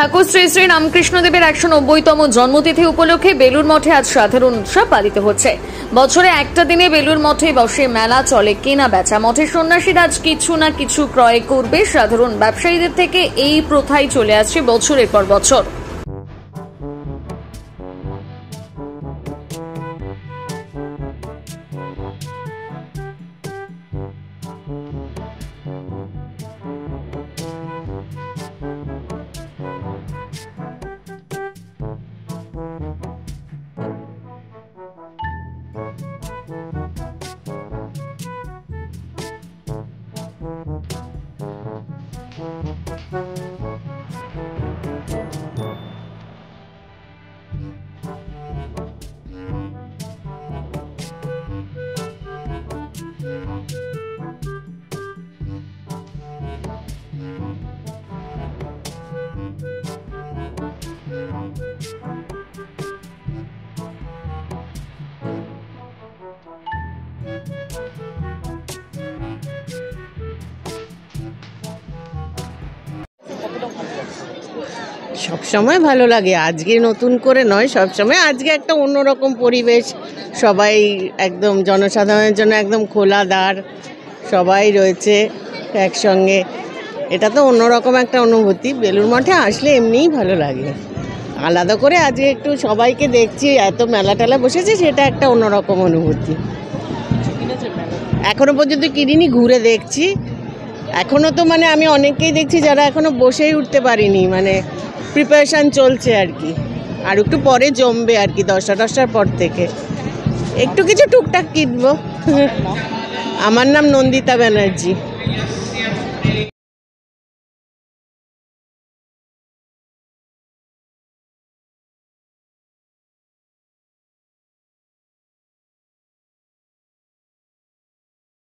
ঠাকুর শ্রী শ্রী রামকৃষ্ণদেবের 190তম জন্মতিথি উপলক্ষে বেলুর মঠে আজ সাধারণ উৎসব পালিত হচ্ছে। বছরে একটা দিনে বেলুর মঠে বসে মেলা, চলে কেনা বেচা। মঠের সন্ন্যাসীরা আজ কিছু না কিছু ক্রয় করবে। সাধারণ ব্যবসায়ীদের থেকে এই প্রথাই চলে আসছে বছরের পর বছর। সবসময় ভালো লাগে, আজকে নতুন করে নয়, সবসময়। আজকে একটা অন্যরকম পরিবেশ, সবাই একদম জনসাধারণের জন্য একদম খোলা দ্বার, সবাই রয়েছে একসঙ্গে। এটা তো অন্যরকম একটা অনুভূতি। বেলুর মঠে আসলে এমনিই ভালো লাগে। আলাদা করে আজকে একটু সবাইকে দেখছি, এত মেলা টেলা বসেছে, সেটা একটা অন্যরকম অনুভূতি। এখনো পর্যন্ত কিনিনি, ঘুরে দেখছি। এখনো তো আমি অনেককেই দেখছি যারা এখনো বসেই উঠতে পারিনি, প্রিপারেশান চলছে আর কি। আর একটু পরে জমবে আর কি, 10টার পর থেকে একটু কিছু টুকটাক কিনবো। আমার নাম নন্দিতা ব্যানার্জি।